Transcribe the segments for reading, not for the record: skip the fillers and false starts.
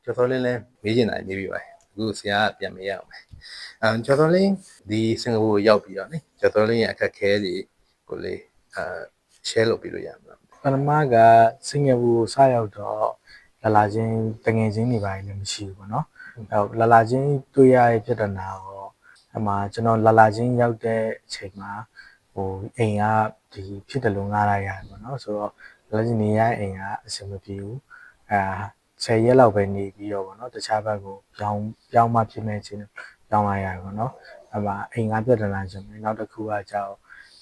ကျော်စောလင်းလည်းမေးချင်တာနေပြီပါအခုဆရာကပြန်မေးရအောင်ကျော်စောလင်းဒီစင်ကာပူရောက်ပြီးတော့နိကျော်စောလင်းရဲ့အခက်ခဲတွေကိုလေshare လုပ်ပြီးလို့ရမှာပထမကစင်ကာပူကိုစရောက်တော့လာချင်းတငယ်ချင်းတွေပါလည်းမရှိဘူးပေါ့နော်အဲလာချင်းတွေ့ရတဲ့ပြဿနာတော့အမှကျွန်တော်လာချင်းရောက်တဲ့အချိန်မှာအိမ်ကဒီဖြစ်တယ်လို့ငားလိုက်ရတယ်ပေါ့နော်ဆိုတော့လာချင်းနေရအိမ်ကအဆင်မပြေဘူး10 ရက်လောက်ပဲနေပြီးတော့ပေါ့နော်တခြားဘက်ကိုပြောင်းမှဖြစ်မဲ့ချင်းပြောင်းလိုက်ရတယ်ပေါ့နော်အဲ့မှာအိမ်ကပြဿနာချင်းနောက်တစ်ခုကကြောက်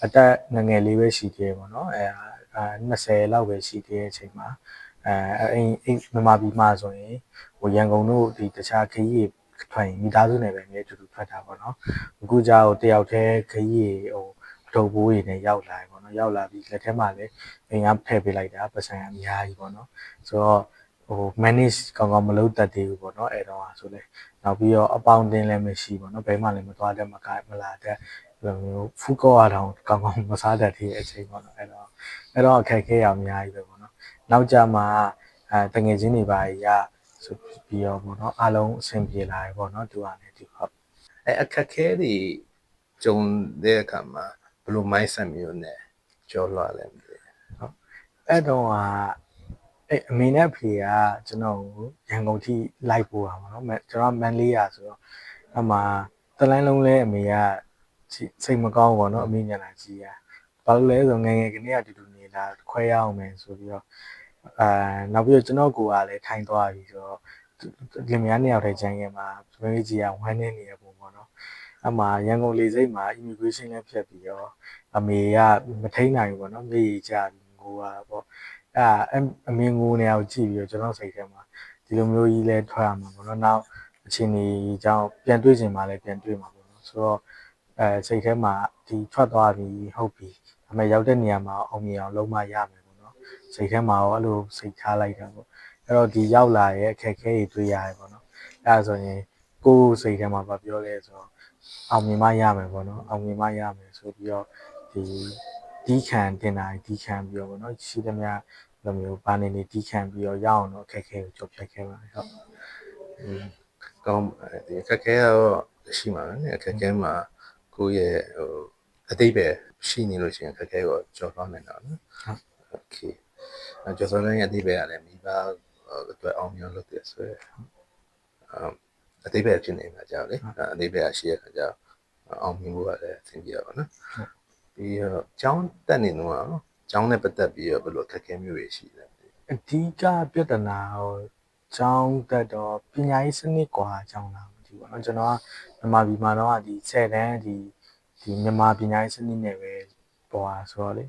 အသက်ငငယ်လေးပဲရှိသေးတယ်ပေါ့နော်20လောက်ပဲရှိသေးတဲ့အချိန်မှာအိမ်မြန်မာပြည်မှာဆိုရင်ရန်ကုန်တို့ဒီတခြားခရီးထွက်ရင်မိသားစုနဲ့ပဲအမြဲတူထွက်တာပေါ့နော်အခုကြောက်တယောက်တည်းခရီးအထုပ်ဘိုးတွေနဲ့ရောက်လာတယ်ပေါ့နော်ရောက်လာပြီးလက်ထဲမှာလည်းအိမ်ကထည့်ပေးလိုက်တာပတ်စံအများကြီးပေါ့နော်ဆိုတော့manage ကောင်းမလုပ်တတ်သေးဘူးပေါ့နော်အဲ့တော့ဆိုလေနောက်ပြီးတော့အပေါင်းအသင်းလည်းမရှိပေါ့နော်ဘယ်မှလည်းမသွားတတ်မလာတတ်လိုမျိုးဖူးကောအောင်ကောင်းမစားတတ်သေးတဲ့အချိန်ပေါ့နော်အဲ့တော့အခက်ခဲရအများကြီးပဲပေါ့နော်နောက်ကြမှာတငယ်ချင်းတွေပါရဆိုပြီးတော့ပေါ့နော်အားလုံးအဆင်ပြေလာတယ်ပေါ့နော်သူကလည်းဒီဟုတ်အခက်ခဲတွေကြုံတဲ့အခါမှာဘယ်လို mindset မျိုးနဲ့ကြော်လွှားလဲမသိဟုတ်အဲ့တော့အမေနဲ့ဖေကကျွန်တော်ကိုရန်ကုန်ထိလိုက်ပို့တာပေါ့နော်ကျွန်တော်မန်လေးရဆိုတော့အမှတလိုင်းလုံးလဲအမေကစိတ်မကောင်းဘူးပေါ့နော်အမေညနာကြီးဘာလို့လဲဆိုငယ်ကနေကတူနေတာခွဲရအောင်မယ်ဆိုပြီးတော့နောက်ပြီးတော့ကျွန်တော်ကိုကလည်းထိုင်သွားပြီဆိုတော့လင်မယားနှစ်ယောက်တည်းကျန်ခဲ့မှာမမေကြီးကဝမ်းနေနေရပုံပေါ့နော်အမှရန်ကုန်လေဆိပ်မှာ immigration လည်းဖြတ်ပြီးတော့အမေကမထိန်နိုင်ဘူးပေါ့နော်မြေကြီးကြပြီးငိုတာပေါ့အမေငိုနေအောင်ကြည့်ပြီးတော့ကျွန်တော်စိတ်ထဲမှာဒီလိုမျိုးကြီးလဲထွက်ရမှာပေါ့နော်နောက်အချိန်ကြီးကြောင့်ပြန်တွေ့ချင်မှလည်းပြန်တွေ့မှာပေါ့နော်ဆိုတော့စိတ်ထဲမှာဒီထွက်သွားပြီဟုတ်ပြီအမေရောက်တဲ့နေရာမှာအောင်မြင်အောင်လုံးမရမယ်ပေါ့နော်စိတ်ထဲမှာရောအဲ့လိုစိတ်ထားလိုက်တာပေါ့အဲ့တော့ဒီရောက်လာရဲ့အခက်အခဲတွေတွေ့ရတယ်ပေါ့နော်အဲ့ဒါဆိုရင်ကိုယ်စိတ်ထဲမှာဗပြောလဲဆိုတော့အောင်မြင်မှရမယ်ပေါ့နော်အောင်မြင်မှရမယ်ဆိုပြီးတော့ဒီခံတင်တာဒီခံပြီးတော့ပေါ့နော်ရှိသမျှလိုမျိုးဘာနေဒီခံပြီးတော့ရအောင်တော့အခက်အခဲကိုကြော်ဖြတ်ခဲ့ပါတယ်ဟုတ်ကောင်းဒီအခက်ခဲတော့ရှိမှာပဲအခက်ခဲမှာကိုယ့်ရဲ့အတိတ်ပဲရှိနေလို့ရှိရင်အခက်ခဲကိုကြော်လွှားနိုင်တာနော်โอเคကျော်စောလင်းရဲ့အတိတ်ပဲကလည်းမိဘအတွက်အောင်မြင်လုပ်တယ်ဆိုရယ်အတိတ်ပဲဖြစ်နေတာကြောက်လေအတိတ်ပဲရှိရခါကြောက်အောင်မြင်ဖို့ကလည်းအဆင်ပြေပါနော်ပြီးတော့ကျောင်းတက်နေတော့နော်ကျောင်းနဲ့ပတ်သက်ပြီးတော့ဘယ်လိုအခက်ခဲမျိုးတွေရှိလဲအဓိကပြဿနာကိုကျောင်းတက်တော့ပညာရေးစနစ်ကွာကျောင်းလာမသိဘူးပေါ့နော်ကျွန်တော်ကမြန်မာပြည်မှာတော့ဒီ10တန်းဒီမြန်မာပညာရေးစနစ်နဲ့ပဲပေါ်လာဆိုတော့လေ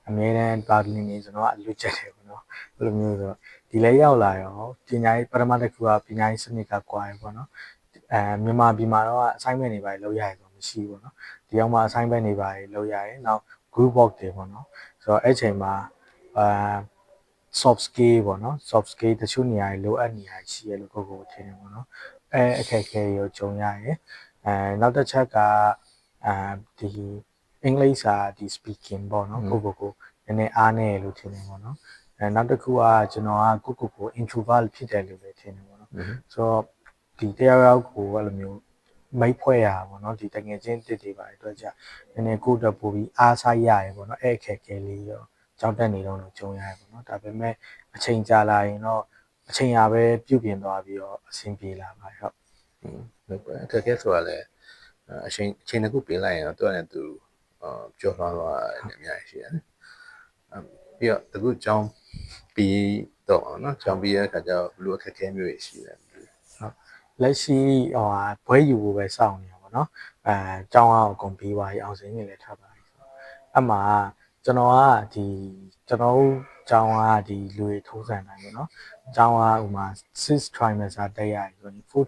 အမြဲတမ်းပါလင်းနေကျွန်တော်ကအလွတ်ချက်တယ်ပေါ့နော်ဘယ်လိုမျိုးဆိုတော့ဒီလဲရောက်လာရောပညာရေးပထမတစ်ခုကပညာရေးစနစ်ကကွာရပေါ့နော်မြန်မာပြည်မှာတော့ assignment တွေပါလုပ်ရတယ်ဆိုမရှိဘူးပေါ့နော်ဒီရောက်မှ assignment တွေပါလုပ်ရတယ်နောက် group work တွေပေါ့နော်ဆိုတော့အဲ့ချိန်မှာsoft skill ပေါ့နော် soft skill တချို့နေရာတွေလိုအပ်နေရရှိရလို့ကိုထင်တယ်ပေါ့နော်အခက်အခဲရောကြုံရရင်နောက်တစ်ချက်ကဒီအင်္ဂလိပ်စာဒီ speaking ပေါ့နော်ကိုနည်းနည်းအားနည်းလို့ထင်တယ်ပေါ့နော်နောက်တစ်ခုကကျွန်တော်ကကို introvert ဖြစ်တယ်လို့ပဲထင်တယ်ပေါ့နော်ဆိုတော့ဒီတယောက်ကိုအဲ့လိုမျိုးမိတ်ဖွဲ့ရပေါ့နော်ဒီတငယ်ချင်းတစ်တွေပါအတွက်ကြနည်းနည်းကိုယ့်အတွက်ပို့ပြီးအားဆိုင်ရတယ်ပေါ့နော်အခက်အခဲလေးရောကြောက်တက်နေတော့ကြုံရတယ်ပေါ့နော်ဒါပေမဲ့အချိန်ကြာလာရင်တော့အချိန်ရပဲပြုပြင်သွားပြီးတော့အဆင်ပြေလာပါတယ်ဟုတ်ဟုတ်ပါအခက်ခဲဆိုတာလည်းအချိန်တစ်ခုပြင်လိုက်ရင်တော့သူကလည်းသူကြော်လွှားသွားတယ်အများကြီးရှိတယ်ပြီးတော့အခုကျောင်းပြီးတော့နော်ကျောင်းပြီးရတဲ့အခါကျတော့ဘယ်လိုအခက်ခဲမျိုးတွေရှိလဲဟုတ်လက်ရှိဘွဲယူဖို့ပဲစောင့်နေရပါတော့ကျောင်းအောင်အကုန်ပြီးသွားပြီအောင်စင်းနေလည်းထားပါပြီအမှကျွန်တော်ကကျွန်တော်ကျောင်းကဒီလူတွေထိုးဆန်တိုင်းပေါ့နော်ကျောင်းကဥမာ6 trimester တက်ရဆိုရင်4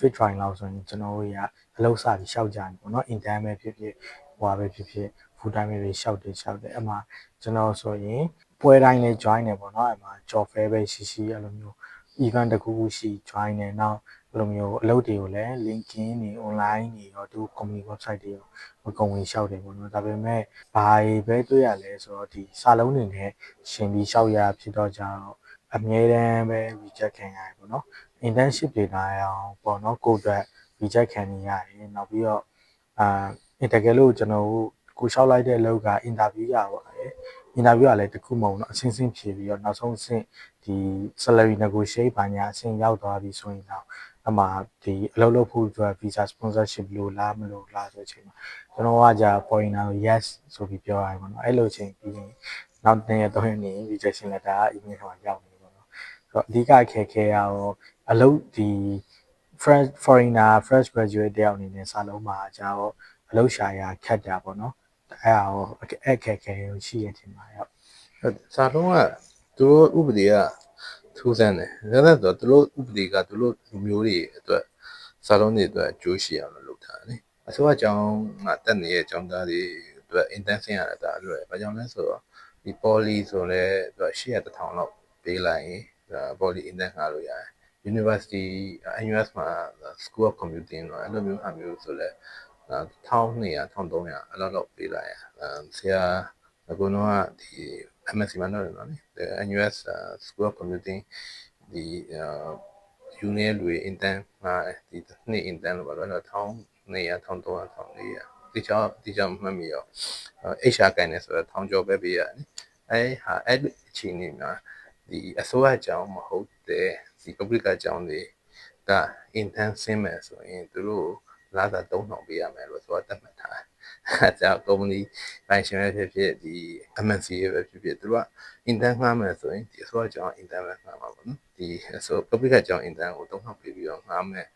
5 try လောက်ဆိုရင်ကျွန်တော်တို့ကအလုပ်စပြီးရှောက်ကြတယ်ပေါ့နော် intern ပဲဖြစ်ဖြစ်ဟိုပဲဖြစ်ဖြစ် full time ပဲရှောက်တယ်အမှကျွန်တော်ဆိုရင်ပွဲတိုင်းလေး join နေပေါ့နော်အမှ job fair ပဲရှိအဲ့လိုမျိုး event တခုခုရှိ join နေနောက်ဘယ်လိုမျိုးအလုပ်တွေကိုလည်း LinkedIn တွေ online တွေရောသူ company website တွေရောအကုန်ဝင်ရှောက်တယ်ပေါ့နော်ဒါပေမဲ့ဘာပဲတွေ့ရလဲဆိုတော့ဒီစာလုံးတွေနဲ့ရှင်ပြီးရှောက်ရဖြစ်တော့ကြတော့အမြဲတမ်းပဲ reject ခံရတယ်ပေါ့နော် internship တွေလာအောင်ပေါ့နော်ကိုအတွက် reject ခံနေရတယ်နောက်ပြီးတော့တကယ်လို့ကျွန်တော်တို့ကိုလျှောက်လိုက်တဲ့အလုပ်က interview ရပါတယ် interview ကလည်းတစ်ခုမဟုတ်တော့အဆင့်ဆင့်ဖြေပြီးတော့နောက်ဆုံးအဆင့်ဒီ salary negotiate ဘာညာအဆင့်ရောက်သွားပြီဆိုရင်တော့အမှဒီအလုပ်လုပ်ဖို့အတွက် visa sponsorship လို့လားမလို့လားဆိုတဲ့အချိန်မှာကျွန်တော်ကကြာ foreigner ကို yes ဆိုပြီးပြောရတယ်ပေါ့နော်အဲ့လိုချိန်ပြီးရင်နောက်2ရက်3ရက်နေ rejection letter က email မှာရောက်နေပေါ့နော်ဆိုတော့အဓိကအခက်အခဲရောအလုပ်ဒီ fresh foreigner fresh graduate တယောက်အနေနဲ့စာလုံးမှာကြာတော့အလုပ်ရှာရခက်တာပေါ့နော်အဲ့ဒါရောအခက်အခဲရှိရတင်ပါရော စာလုံးကသူတို့ဥပဒေကထူးဆန်းတယ်ဒါနဲ့ဆိုသူတို့ဥပဒေကသူတို့လူမျိုးတွေအတွက်စာလုံးတွေအတွက်ကြိုးရှိအောင်လုပ်ထားတယ်အစိုးရအကြောင်းကတက်နေတဲ့အကြောင်းသားတွေအတွက် intention ရတာလွယ်ဘာကြောင့်လဲဆိုတော့ဒီ poly ဆိုလဲသူ800,000လောက်ပေးလိုက်ရင်poly intern ခါလို့ရတယ် university NUS မှာ School of Computing တော့အဲ့လိုမျိုးအမျိုးဆိုလဲ1200 1300အဲ့လောက်ပေးလိုက်ရဆရာအခုတော့ဒီ MSc မှာတော့နော် NUS School of Computing ဒီunion တွေ intern မှာဒီနေ့ intern လို့ပါတော့1200 1300 1400ဒီကြောင့်မှတ်မိရော HR ကိုင်းနေဆိုတော့1000ကျော်ပဲပေးရတယ်အဲ့အချိန်นี้မှာဒီအစိုးရအကြောင်းမဟုတ်တဲ့ဒီ public အကြောင်းတွေက intern ဆင်းမယ်ဆိုရင်သူတို့လာတာ3000ပေးရမယ်လို့ဆိုတော့တတ်မှတ်ထားအဲဒါ company ပိုင်ရှင်ပဲဖြစ်ဖြစ်ဒီ MNC ပဲဖြစ်ဖြစ်သူက intern ငှားမယ်ဆိုရင်ဒီအစိုးရအကြောင်း intern ပဲငှားမှာပေါ့နော်ဒီအစိုး public အကြောင်း intern ကို3000ပေးပြီးတော့ငှားမယ်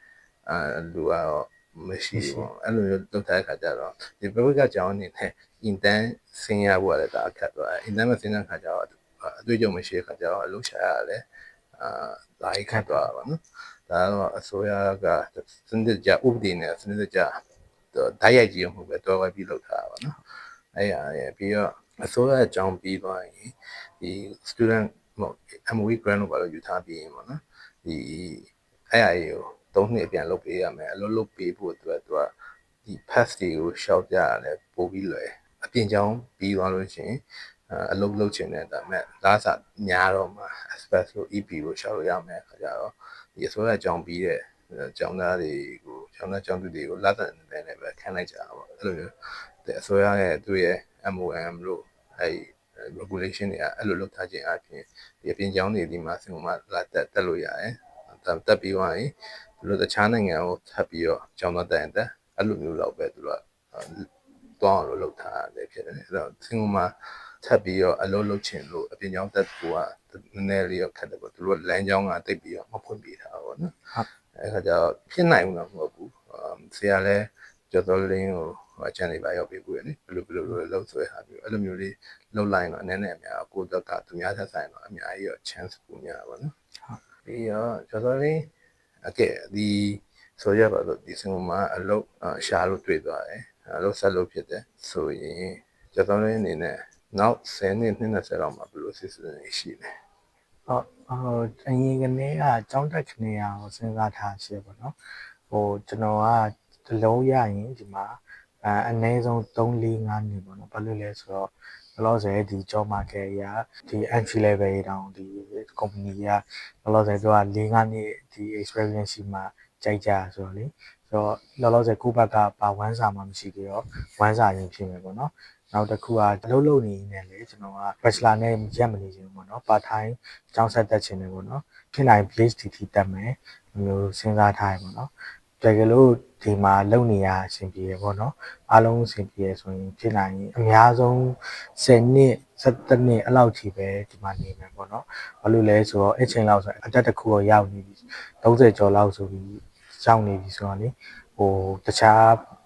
လူကတော့မရှိဘူးအဲ့လိုမျိုးလုပ်တဲ့အခါကျတော့ဒီ public အကြောင်းအနေနဲ့ intern ဆင်းရဖို့လည်းဒါအခက်တော့ intern မဆင်းတဲ့အခါကျတော့အတွေ့အကြုံမရှိတဲ့အခါကျတော့အလုပ်ရှာရတယ်ဒါခက်သွားပါနော်ဒါတော့အစိုးရကစနစ်ကြဥပဒေနဲ့စနစ်ကြဓာတ်ရိုက်ကြီးမှုပဲတွဲဝိုင်းပြီးလုပ်ထားတာပါနော်အဲ့ရပြီးတော့အစိုးရအကြောင်းပြီးသွားရင်ဒီ MOE grant လို့ပါလို့ယူထားပြီးရင်ပေါ့နော်ဒီအဲ့အရာကို3နှစ်အပြန်လုပ်ပေးရမယ်အလုပ်ပေးဖို့အတွက်သူကဒီ pass တွေကိုရှောက်ကြရတယ်ပို့ပြီးလွယ်အပြင်ကြောင်းပြီးသွားလို့ရှိရင်အလုပ်လုပ်ချင်တဲ့ဒါမဲ့လားစာများတော့မှ express လို့ EP လို့ရှောက်လို့ရမယ်အခါကျတော့ဒီအစိုးရအကြောင်းပြီးတဲ့ကျောင်းသားတွေကိုကျောင်းသားကျောင်းသူတွေကိုလက်တန်နဲ့ပဲခံလိုက်ကြတာပေါ့အဲ့လိုမျိုးအစိုးရရဲ့သူ့ရဲ့ MOM လို့အဲ့ regulation တွေကအဲ့လိုလုပ်ထားခြင်းအပြင်ဒီအပြင်ကျောင်းတွေဒီမှာစင်မှာလာတက်လို့ရတယ်တက်ပြီးသွားရင်သူတို့တခြားနိုင်ငံကိုထပ်ပြီးတော့ကျောင်းသားတက်ရင်တက်အဲ့လိုမျိုးတော့ပဲသူတို့ကတောင်းလို့လုပ်ထားတယ်ဖြစ်တယ်အဲ့တော့စင်မှာထပ်ပြီးတော့အလုပ်လုပ်ချင်လို့အပြင်ကျောင်းတက်ဖို့ကနည်းနည်းလေးတော့ခက်တယ်ပေါ့သူတို့လမ်းကြောင်းကတိတ်ပြီးတော့မဖွင့်ပေးထားဘူးနော်အဲ့ခါကျတော့ဖြစ်နိုင်ဘူးတော့မဟုတ်ဘူးဆရာလည်းကျော်တော်လင်းကိုအချမ်းလေးပါရောက်ပြီးကိုရလေဘယ်လိုလုပ်ဆွဲဟာမျိုးအဲ့လိုမျိုးလေးလုပ်လိုက်တော့နည်းနည်းအများကိုတော့ကသူများသက်ဆိုင်တော့အများကြီးတော့ chance ပူများပါနော်ပြီးတော့ကျော်တော်လင်းအကဲဒီဆိုရပါတော့ဒီစင်မှာအလုပ်ရှာလို့တွေ့သွားတယ်အလုပ်ဆက်လုပ်ဖြစ်တယ်ဆိုရင်ကျော်တော်လင်းအနေနဲ့နောက်10နှစ်20လောက်မှာဘယ်လိုစစ်စစ်ရှိလဲဟုတ်အရင်ကနေကကြောင်းတက်ခနေရအောင်စဉ်းစားထားရှိပေါ့နော်ကျွန်တော်ကတလုံးရရင်ဒီမှာအနည်းဆုံး3 4 5နှစ်ပေါ့နော်ဘာလို့လဲဆိုတော့ဘယ်လို့ဆိုဒီ job market ရာဒီ entry level တောင်ဒီ company ကဘယ်လို့ဆိုတော့4 5နှစ်ဒီ experience ရှိမှကြိုက်ကြဆိုတော့လေဆိုတော့လောလောဆယ်ကိုယ့်ဘက်ကပါဝမ်းစာမှမရှိသေးတော့ဝမ်းစာရင်ဖြစ်မယ်ပေါ့နော်နောက်တစ်ခုကအလုပ်လုပ်နေနေလေကျွန်တော်က bachelor နဲ့ရက်မနေချင်ဘူးပေါ့နော် part time ကျောင်းဆက်တက်ချင်တယ်ပေါ့နော်ဖြစ်နိုင် PhD တက်မယ်မျိုးစဉ်းစားထားရပေါ့နော်တကယ်လို့ဒီမှာလုပ်နေရအဆင်ပြေရပေါ့နော်အားလုံးအဆင်ပြေရဆိုရင်ဖြစ်နိုင်အများဆုံး10နှစ်17နှစ်အဲ့လောက်ထိပဲဒီမှာနေမယ်ပေါ့နော်ဘာလို့လဲဆိုတော့အချိန်လောက်ဆိုအတက်တစ်ခုတော့ရောက်နေပြီ30ကျော်လောက်ဆိုပြီးရောက်နေပြီဆိုတော့လေတခြား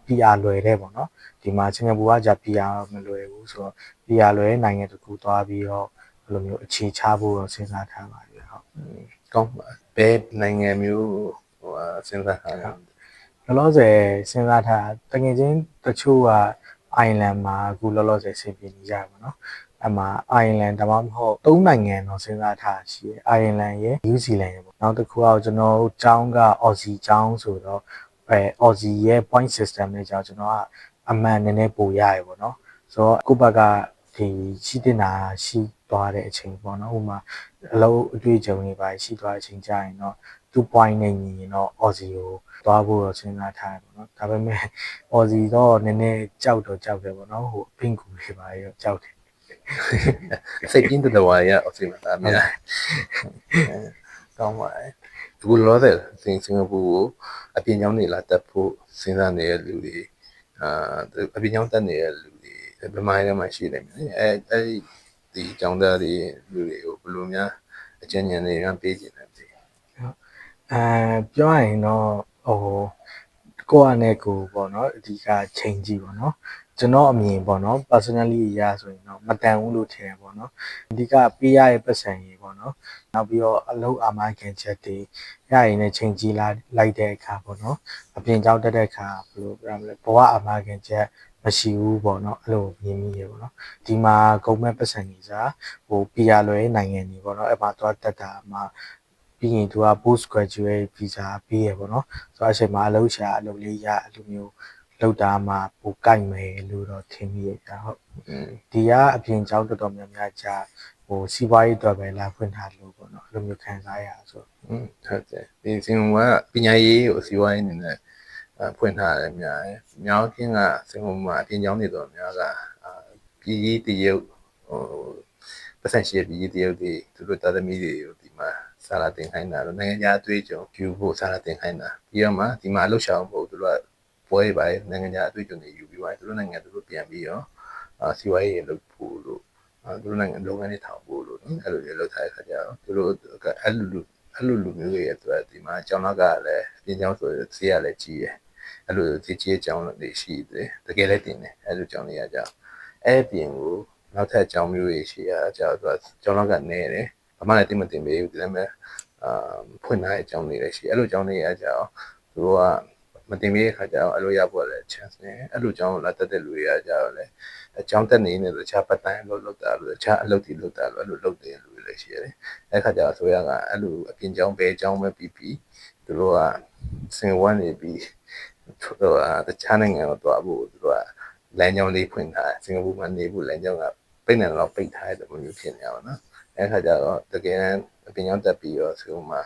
PR လွယ်တဲ့ပေါ့နော်ဒီမှာစင်ကာပူကကြာ PR မလွယ်ဘူးဆိုတော့ PR လွယ်တဲ့နိုင်ငံတစ်ခုသွားပြီးတော့ဘယ်လိုမျိုးအခြေချဖို့တော့စဉ်းစားထားပါတယ်ဟုတ်ကောင်းပါဘယ်နိုင်ငံမျိုးစဉ်းစားထားလဲလောလောဆယ်စဉ်းစားထားတကယ်ချင်းတချို့ကအိုင်လန်မှာအခုလောလောဆယ်ဆင်ပြေနေကြပါတော့အမှအိုင်လန်ဒါမှမဟုတ်၃နိုင်ငံတော့စဉ်းစားထားရှိတယ်အိုင်လန်ရဲ့နယူးဇီလန်ရဲ့ပေါ့နောက်တစ်ခုကကျွန်တော်တို့ကျောင်းက Aussie ကျောင်းဆိုတော့Aussie ရဲ့ point system နဲ့ကြောင့်ကျွန်တော်ကအမှန်နည်းနည်းပိုရရပေါ့နော်ဆိုတော့ကိုယ့်ဘက်ကဒီရှိတင်တာရှိသွားတဲ့အချိန်ပေါ့နော်ဥပမာအလုပ်အတွေ့အကြုံတွေပါရှိသွားတဲ့အချိန်ကြာရင်တော့ 2 point နဲ့ညီရင်တော့ Aussie ကိုသွားဖို့တော့စဉ်းစားထားတယ်ပေါ့နော်ဒါပေမဲ့ Aussie တော့နည်းနည်းကြောက်တော့ကြောက်တယ်ပေါ့နော်ဟိုအပင်ကူတွေပါရောကြောက်တယ် စိတ်ပြင်းတဲ့ဝါရအော်စီမှာအများကောင်းပါတယ်အခုလောတဲ့စင်ကာပူကိုအပြင်ကျောင်းနေလာတက်ဖို့စဉ်းစားနေတဲ့လူတွေအပြင်ကျောင်းတက်နေတဲ့လူတွေဗမာနိုင်ငံမှာရှိနေတယ်အဲဒီကျောင်းသားတွေလူတွေကိုဘယ်လိုများအကျဉ်းဉာဏ်တွေကပေးခြင်းလဲပြောရရင်တော့ဟိုကိုယ့်အနေကိုပေါ့နော်အဓိကချိန်ကြည့်ပေါ့နော်ကျွန်တော်အမြင်ပေါ့နော် personally အရာဆိုရင်တော့မတန်ဘူးလို့ထင်တယ်ပေါ့နော်အဓိကပေးရတဲ့ပတ်စံကြီးပေါ့နော်နောက်ပြီးတော့အလုပ်အာမခံချက်တွေရရင်လည်းချိန်ကြည့်လိုက်တဲ့အခါပေါ့နော်အပြင်ကြောက်တဲ့အခါဘယ်လိုပြောမလဲဘဝအာမခံချက်မရှိဘူးပေါ့နော်အဲ့လိုမြင်မိရပေါ့နော်ဒီမှာကုန်မဲ့ပတ်စံကြီးစားဟို PR လွယ်နိုင်ငံတွေပေါ့နော်အဲ့မှာသွားတက်တာမှာပြီးရင်သူက post graduate visa ပေးရပေါ့နော်ဆိုတော့အချိန်မှာအလုပ်ရှာအလုပ်လေးရအဲ့လိုမျိုးလောက်တာမှပိုကိုက်မယ်လို့တော့ထင်မိရတာဟုတ်ဒီကအပြင်ကျောင်းတော်တော်များများကြာဟိုစီးပွားရေးအတွက်ပဲလာဖွင့်ထားလို့ပေါ့နော်အဲ့လိုမျိုးခံစားရဆိုဟုတ်တယ်ဒီစင်ကပညာရေးကိုစီးပွားရေးအနေနဲ့ဖွင့်ထားတယ်များတယ်မြောက်ချင်းကစင်ကမှာအပြင်ကျောင်းတွေတော့များကပြည်ကြီးတရုတ်ဟိုပတ်စံရှိပြည်ကြီးတရုတ်တွေသူတို့တာသမီတွေကိုဒီမှာစာလာတင်ခိုင်းတာတော့နိုင်ငံခြားအတွေ့အကြုံယူဖို့စာလာတင်ခိုင်းတာပြီးတော့မှဒီမှာအလုပ်ရှာအောင်ပို့သူတို့ကပွဲပါနိုင်ငံခြားအတွေ့အကြုံတွေယူပြီးသွားသူတို့နိုင်ငံသူတို့ပြန်ပြီးတော့စီးပွားရေးလုပ်ဖို့လို့သူတို့နိုင်ငံလုပ်ငန်းတွေထောင်ဖို့လို့အဲ့လိုတွေလုပ်ထားတဲ့ခါကျတော့သူတို့အဲ့လိုလူမျိုးတွေရဲ့အတွက်ဒီမှာကျောင်းကလည်းအပြင်ကျောင်းဆိုဈေးရလည်းကြီးတယ်အဲ့လိုဈေးကြီးကျောင်းတွေရှိတယ်တကယ်လည်းတင်တယ်အဲ့လိုကျောင်းတွေကကြောင့်အဲ့ပြင်ကိုနောက်ထပ်ကျောင်းမျိုးတွေရှိရကြတော့ကျောင်းကနေတယ်ဘာမှလည်းတင်မတင်ပေးဘူးဒီလည်းမဲ့ဖွင့်ထားတဲ့အကြောင်းတွေလည်းရှိအဲ့လိုအကြောင်းတွေအကြောင်းသူတို့ကမတင်ပေးတဲ့ခါကျတော့အဲ့လိုရဖို့လည်း chance နဲ့အဲ့လိုအကြောင်းလာတက်တဲ့လူတွေကကြတော့လေအကြောင်းတက်နေတယ်တခြားပတ်တိုင်းလို့လုပ်တာလို့တခြားအလုပ်တွေလုပ်တာလို့အဲ့လိုလုပ်တဲ့လူတွေလည်းရှိရတယ်အဲ့ခါကျတော့ဆိုရကအဲ့လိုအပြင်ကျောင်းပဲကျောင်းပဲပြီးသူတို့ကစင်ဝမ်းနေပြီးတခြားနိုင်ငံကိုသွားဖို့သူတို့ကလမ်းကြောင်းလေးဖွင့်ထားစင်ကာပူမှာနေဖို့လမ်းကြောင်းကပိတ်နေတော့ပိတ်ထားတဲ့ပုံမျိုးဖြစ်နေရပါတော့အဲ့ခါကျတော့တကယ်အပြင်ကျောင်းတက်ပြီးတော့ဆိုမှ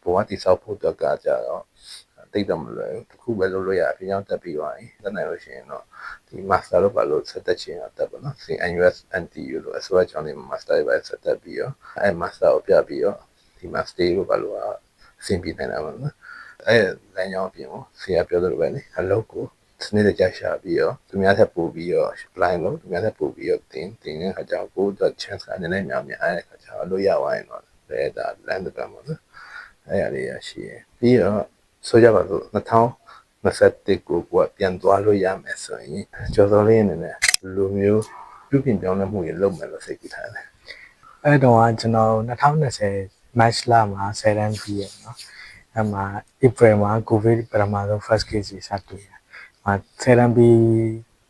ဘဝတိဆောက်ဖို့အတွက်ကကြတော့တိတ်တော့မလွယ်ဘူးတခုပဲလုပ်လို့ရအပြင်ကျောင်းတက်ပြီးသွားရင်တက်နိုင်လို့ရှိရင်တော့ဒီ master လို့ပါလို့ဆက်တက်ချင်တော့တက်ပါနော် CNUS NTU လို့အစိုးရကျောင်းလေးမှာ master ပဲဆက်တက်ပြီးတော့အဲ master ကိုပြပြီးတော့ဒီ master လို့ပါလို့အဆင်ပြေနိုင်တာပါနော်အဲလမ်းကြောင်းအပြင်ကိုဆရာပြောသလိုပဲလေအလုပ်ကိုစနစ်တကျရှာပြီးတော့သူများထပ်ပို့ပြီးတော့ apply လုပ်သူများထပ်ပို့ပြီးတော့တင်တဲ့ခါကျတော့ကိုယ့်အတွက် chance ကနည်းနည်းများများအဲ့ခါကျတော့လို့ရသွားရင်တော့လည်းဒါလမ်းတစ်ပတ်မှာနော်အဲ့ရလေးရရှိရပြီးတော့ဆိုကြပါစို့2021ကိုပြန်သွားလို့ရမယ်ဆိုရင်ကျော်စောလေးအနေနဲ့လူမျိုးပြုပြင်ပြောင်းလဲမှုတွေလုပ်မယ်လို့စိတ်ကူးထားတယ်အဲ့တော့ကျွန်တော်2020 match လမှာ10တန်းပြီးရနော်အဲ့မှာ April မှာ COVID ပထမဆုံး first case စတွေ့တယ်10တန်းပြီး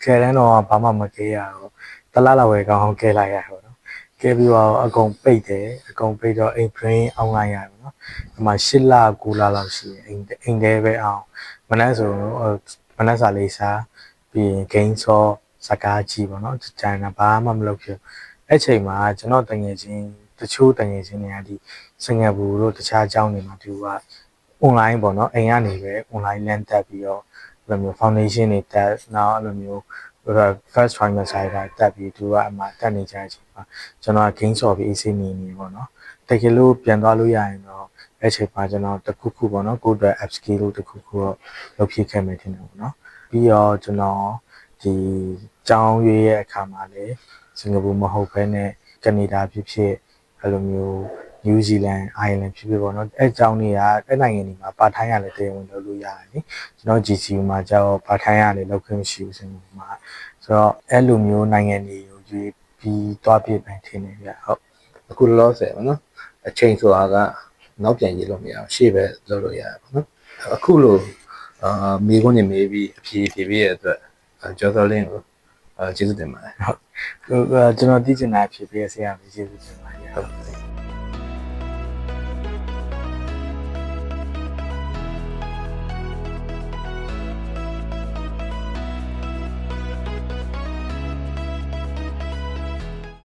10တန်းတော့ဘာမှမကဲရတော့တလားလောက်ပဲကောင်းအောင်ကဲလိုက်ရတော့နော်ကဲပြီးတော့အကုန်ပိတ်တယ်အကုန်ပိတ်တော့အိမ် brain အောင်လိုက်ရတယ်နော်ဒီမှာ8လ9လလောက်ရှိတယ်အိမ်ထဲပဲအောင်မနက်ဆိုမနက်စာလေးစားပြီးရင် game ဆော့စကားကြည့်ပေါ့နော်ကျန်တာဘာမှမလုပ်ဖြစ်အဲ့ချိန်မှာကျွန်တော်တငယ်ချင်းတချို့တငယ်ချင်းတွေကဒီစင်ကာပူတို့တခြားအကြောင်းတွေမှာသူက online ပေါ့နော်အိမ်ကနေပဲ online လမ်းတက်ပြီးတော့ဘယ်လိုမျိုး foundation တွေတက်နောက်အဲ့လိုမျိုး first trimester တက်ပြီးသူကအမှတက်နေကြတဲ့အချိန်မှာကျွန်တော် game ဆော့ပြီး AC နေပေါ့နော်တကယ်လို့ပြန်သွားလို့ရရင်တော့အဲ့ချိန်မှာကျွန်တော်တခုခုပေါ့နော်ကိုယ့်အတွက် app skill လို့တခုခုတော့လုပ်ဖြစ်ခဲ့မယ်ထင်တယ်ပေါ့နော်ပြီးတော့ကျွန်တော်ဒီကျောင်းရွေးရဲ့အခါမှာလည်းစင်ကာပူမဟုတ်ဘဲနဲ့ကနေဒါဖြစ်ဖြစ်အဲ့လိုမျိုးနယူးဇီလန်အိုင်ယာလန်ဖြစ်ဖြစ်ပေါ့နော်အဲ့အကြောင်းတွေကအဲ့နိုင်ငံတွေမှာပါထိုင်းရလည်းတရားဝင်လုပ်လို့ရတယ်လေကျွန်တော် GCU မှာကျတော့ပါထိုင်းရလည်းလုပ်ခွင့်မရှိဘူးစင်ကာပူမှာဆိုတော့အဲ့လိုမျိုးနိုင်ငံတွေကိုရွေးပြီးသွားပြနိုင်ထင်တယ်ဗျဟုတ်အခုလောဆယ်ပေါ့နော်အချိန်ဆိုတာကနောက်ပြန်ရေးလို့မရအောင်ရှေ့ပဲလုပ်လို့ရတယ်ပေါ့နော်အခုလိုမိခွန်းနေမေးပြီးအဖြေဖြေပေးရတဲ့အတွက်ကျော်စောလင်းကိုကျေးဇူးတင်ပါတယ်ဟုတ်ကျွန်တော်သိချင်တာဖြေပေးရဆရာကြီးကျေးဇူးတင်ပါတယ်ဟုတ်